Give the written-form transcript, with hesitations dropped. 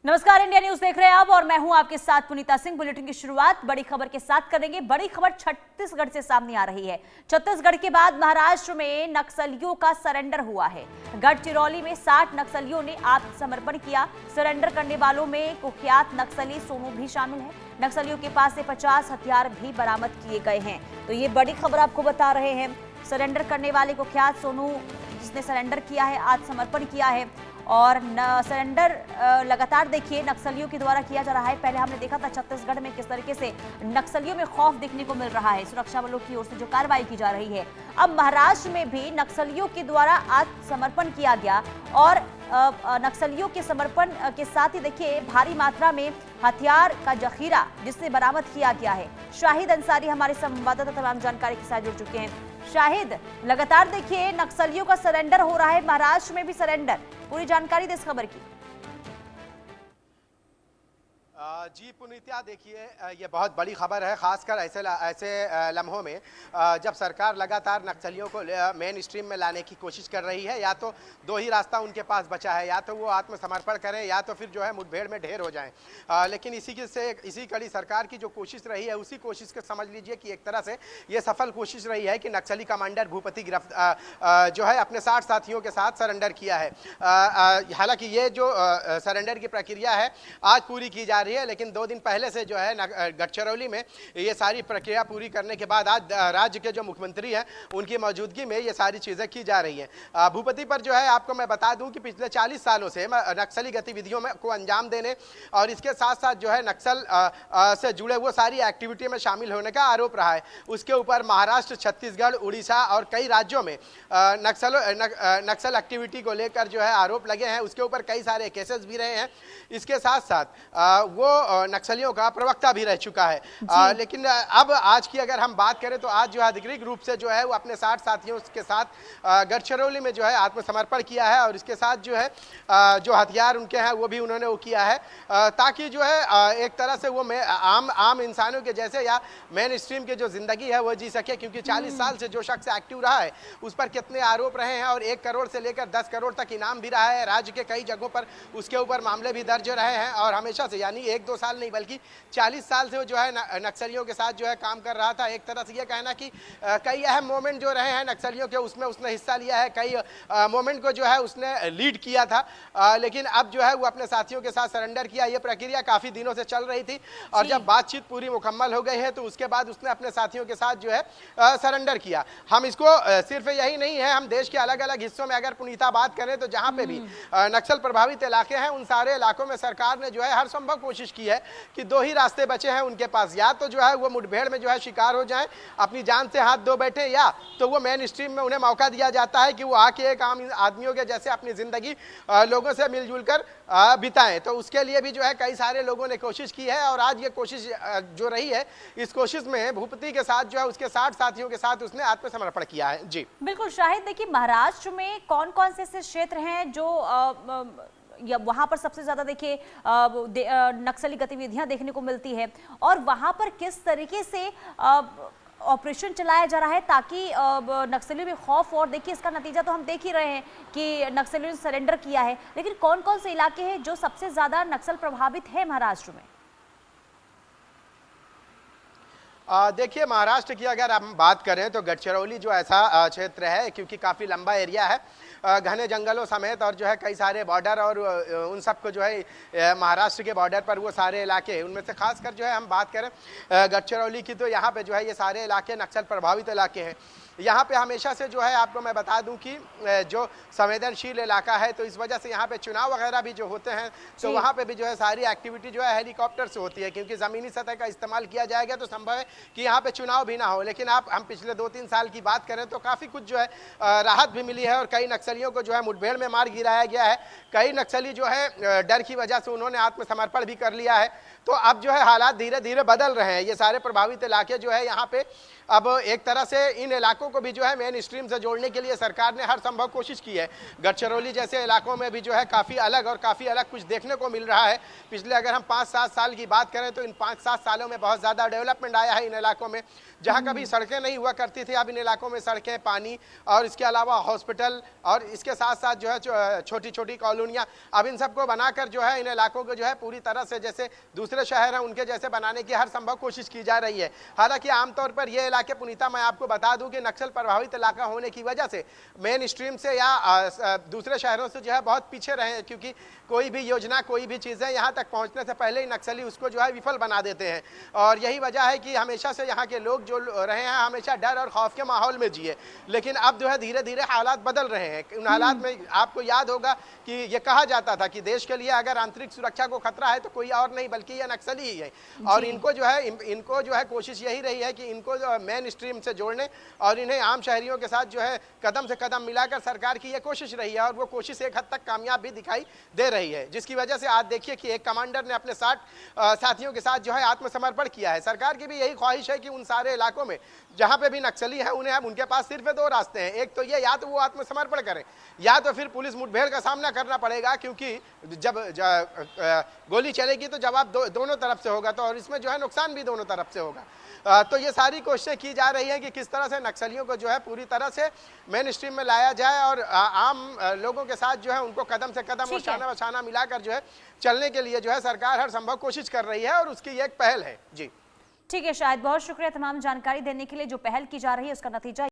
नमस्कार, India news देख रहे हैं आप और मैं हूं आपके साथ पुनीता सिंह। बुलेटिन की शुरुआत बड़ी खबर के साथ करेंगे। बड़ी खबर छत्तीसगढ़ से सामने आ रही है। छत्तीसगढ़ के बाद महाराष्ट्र में नक्सलियों का सरेंडर हुआ है। गढ़चिरौली में 60 नक्सलियों ने आत्मसमर्पण किया। सरेंडर करने वालों में कुख्यात नक्सली सोनू भी शामिल है। नक्सलियों के पास से 50 हथियार भी बरामद किए गए हैं। तो ये बड़ी खबर आपको बता रहे हैं। सरेंडर करने वाले कुख्यात सोनू, जिसने सरेंडर किया है, आत्मसमर्पण किया है और सरेंडर लगातार देखिए नक्सलियों के द्वारा किया जा रहा है। पहले हमने देखा था छत्तीसगढ़ में किस तरीके से नक्सलियों में खौफ देखने को मिल रहा है, सुरक्षा बलों की ओर से जो कार्रवाई की जा रही है। अब महाराष्ट्र में भी नक्सलियों के द्वारा आत्मसमर्पण किया गया और नक्सलियों के समर्पण के साथ ही देखिए भारी मात्रा में हथियार का जखीरा जिससे बरामद किया गया है। शाहिद अंसारी हमारे संवाददाता तमाम जानकारी के साथ जुड़ चुके हैं। शाहिद, लगातार देखिए नक्सलियों का सरेंडर हो रहा है, महाराष्ट्र में भी सरेंडर, पूरी जानकारी दे इस खबर की। जी पुनीता, देखिए ये बहुत बड़ी खबर है, खासकर ऐसे लम्हों में जब सरकार लगातार नक्सलियों को मेन स्ट्रीम में लाने की कोशिश कर रही है। या तो दो ही रास्ता उनके पास बचा है, या तो वो आत्मसमर्पण करें या तो फिर जो है मुठभेड़ में ढेर हो जाएं। लेकिन इसी कड़ी सरकार की जो कोशिश रही है, उसी कोशिश को समझ लीजिए कि एक तरह से ये सफल कोशिश रही है कि नक्सली कमांडर भूपति जो है अपने 60 साथियों के साथ सरेंडर किया है। हालांकि ये जो सरेंडर की प्रक्रिया है आज पूरी की जा रही है, लेकिन 2 दिन पहले से जो है गढ़चिरौली में ये सारी प्रक्रिया पूरी करने के बाद आज राज्य के जो मुख्यमंत्री हैं उनकी मौजूदगी में ये सारी चीज़ें की जा रही हैं। भूपति पर जो है आपको मैं बता दूं कि पिछले 40 सालों से नक्सली गतिविधियों में को अंजाम देने और इसके साथ साथ जो है नक्सल से जुड़े हुए सारी एक्टिविटी में शामिल होने का आरोप रहा है। उसके ऊपर महाराष्ट्र, छत्तीसगढ़, उड़ीसा और कई राज्यों में नक्सल एक्टिविटी को लेकर जो है आरोप लगे हैं। उसके ऊपर कई सारे केसेस भी रहे हैं। इसके साथ साथ वो नक्सलियों का प्रवक्ता भी रह चुका है। लेकिन अब आज की अगर हम बात करें तो आज जो है अधिकृत रूप से जो है वो अपने 60 साथियों के साथ गढ़चिरौली में जो है आत्मसमर्पण किया है और इसके साथ जो है जो हथियार उनके हैं वो भी उन्होंने वो किया है, ताकि जो है एक तरह से वो आम इंसानों के जैसे या मेन स्ट्रीम की जो जिंदगी है वो जी सके। क्योंकि 40 साल से जो शख्स एक्टिव रहा है उस पर कितने आरोप रहे हैं और 1 करोड़ से लेकर 10 करोड़ तक इनाम भी रहा है। राज्य के कई जगहों पर उसके ऊपर मामले भी दर्ज रहे हैं और हमेशा से, यानी 1-2 साल नहीं बल्कि 40 साल से वो जो है नक्सलियों के साथ जो है काम कर रहा था। एक तरह से ये कहना कि कई अहम मोमेंट जो रहे हैं नक्सलियों के उसमें उसने हिस्सा लिया है, कई मोमेंट को जो है उसने लीड किया था। लेकिन अब जो है वो अपने साथियों के साथ सरेंडर किया। ये प्रक्रिया काफ़ी दिनों से चल रही थी और जब बातचीत पूरी मुकम्मल हो गई है तो उसके बाद उसने अपने साथियों के साथ जो है सरेंडर किया। हम इसको सिर्फ यही नहीं है, हम देश के अलग अलग हिस्सों में अगर पुनीता बात करें तो जहाँ पे भी नक्सल प्रभावित इलाके हैं उन सारे इलाकों में सरकार ने जो है हर संभव कोशिश की है कि 2 ही रास्ते बचे हैं उनके पास, या तो जो है वो मुठभेड़ में जो है शिकार हो जाएं, अपनी जान से हाथ धो बैठे, या तो वो मेन स्ट्रीम में उन्हें मौका दिया जाता है कि वो आके एक आम आदमियों के जैसे अपनी जिंदगी लोगों से मिलजुल कर बिताएं। तो उसके लिए भी जो है कई सारे लोगों ने कोशिश की है और आज ये कोशिश जो रही है, इस कोशिश में भूपति के साथ जो है उसके 60 साथियों के साथ उसने आत्मसमर्पण किया है। जी बिल्कुल शाहिद, देखिए महाराष्ट्र में कौन कौन से ऐसे क्षेत्र हैं जो या वहां पर सबसे ज्यादा देखिए नक्सली गतिविधियां देखने को मिलती है और वहां पर किस तरीके से ऑपरेशन चलाया जा रहा है ताकि नक्सलियों में खौफ, और देखिए इसका नतीजा तो हम देख ही रहे हैं कि नक्सलियों ने सरेंडर किया है। लेकिन कौन कौन से इलाके हैं जो सबसे ज्यादा नक्सल प्रभावित है महाराष्ट्र में? देखिए महाराष्ट्र की अगर हम बात करें तो गढ़चिरौली जो ऐसा क्षेत्र है, क्योंकि काफ़ी लंबा एरिया है, घने जंगलों समेत और जो है कई सारे बॉर्डर और उन सबको जो है महाराष्ट्र के बॉर्डर पर वो सारे इलाके, उनमें से खासकर जो है हम बात करें गढ़चिरौली की तो यहाँ पे जो है ये सारे इलाके नक्सल प्रभावित इलाके हैं। यहाँ पे हमेशा से जो है आपको मैं बता दूं कि जो संवेदनशील इलाका है तो इस वजह से यहाँ पे चुनाव वगैरह भी जो होते हैं तो वहाँ पे भी जो है सारी एक्टिविटी जो है हेलीकॉप्टर से होती है, क्योंकि ज़मीनी सतह का इस्तेमाल किया जाएगा तो संभव है कि यहाँ पे चुनाव भी ना हो। लेकिन हम पिछले 2-3 साल की बात करें तो काफ़ी कुछ जो है राहत भी मिली है और कई नक्सलियों को जो है मुठभेड़ में मार गिराया गया है। कई नक्सली जो है डर की वजह से उन्होंने आत्मसमर्पण भी कर लिया है। तो अब जो है हालात धीरे धीरे बदल रहे हैं। ये सारे प्रभावित इलाके जो है यहाँ पे अब एक तरह से इन इलाकों को भी जो है मेन स्ट्रीम से जोड़ने के लिए सरकार ने हर संभव कोशिश की है। गढ़चिरौली जैसे इलाकों में भी जो है काफ़ी अलग कुछ देखने को मिल रहा है। पिछले अगर हम 5-7 साल की बात करें तो इन 5-7 सालों में बहुत ज़्यादा डेवलपमेंट आया है इन इलाकों में। जहाँ कभी सड़कें नहीं हुआ करती थी, अब इन इलाकों में सड़कें, पानी और इसके अलावा हॉस्पिटल और इसके साथ साथ जो है छोटी छोटी कॉलोनियाँ, अब इन सबको बनाकर जो है इन इलाकों को जो है पूरी तरह से जैसे दूसरे शहर हैं उनके जैसे बनाने की हर संभव कोशिश की जा रही है। हालांकि आमतौर पर ये इलाके, पुनीता मैं आपको बता दूं कि नक्सल प्रभावित इलाका होने की वजह से मेन स्ट्रीम से या दूसरे शहरों से जो है बहुत पीछे रहे हैं, क्योंकि कोई भी योजना, कोई भी चीज़ें यहाँ तक पहुँचने से पहले ही नक्सली उसको जो है विफल बना देते हैं। और यही वजह है कि हमेशा से यहाँ के लोग जो रहे हैं हमेशा डर और खौफ के माहौल में जिए। लेकिन अब जो है धीरे धीरे हालात बदल रहे हैं। उन हालात में आपको याद होगा कि ये कहा जाता था कि देश के लिए अगर आंतरिक सुरक्षा को खतरा है तो कोई और नहीं बल्कि ये नक्सली ही है। और इनको जो है कोशिश यही रही है कि इनको मेन स्ट्रीम से जोड़ने और इन्हें आम शहरियों के साथ जो है कदम से कदम मिलाकर सरकार की ये कोशिश रही है। और वो कोशिश एक हद तक कामयाब भी दिखाई दे रही है, जिसकी वजह से आज देखिए कि एक कमांडर ने अपने 60 साथियों के साथ जो है आत्मसमर्पण किया है। सरकार की भी यही ख्वाहिश है कि उन सारे इलाकों में जहाँ पे भी नक्सली है उन्हें अब उनके पास सिर्फ 2 रास्ते हैं। एक तो ये, या तो वो आत्मसमर्पण करें या तो फिर पुलिस मुठभेड़ का सामना करना पड़ेगा, क्योंकि जब गोली चलेगी तो जवाब दोनों तरफ से होगा, तो और इसमें जो है नुकसान भी दोनों तरफ से होगा। तो ये सारी कोशिशें की जा रही हैं कि किस तरह से नक्सलियों को जो है पूरी तरह से मेन स्ट्रीम में लाया जाए और आम लोगों के साथ जो है उनको कदम से कदम और शाना बशाना मिलाकर जो है चलने के लिए जो है सरकार हर संभव कोशिश कर रही है और उसकी ये एक पहल है। जी ठीक है, शायद बहुत शुक्रिया तमाम जानकारी देने के लिए। जो पहल की जा रही है उसका नतीजा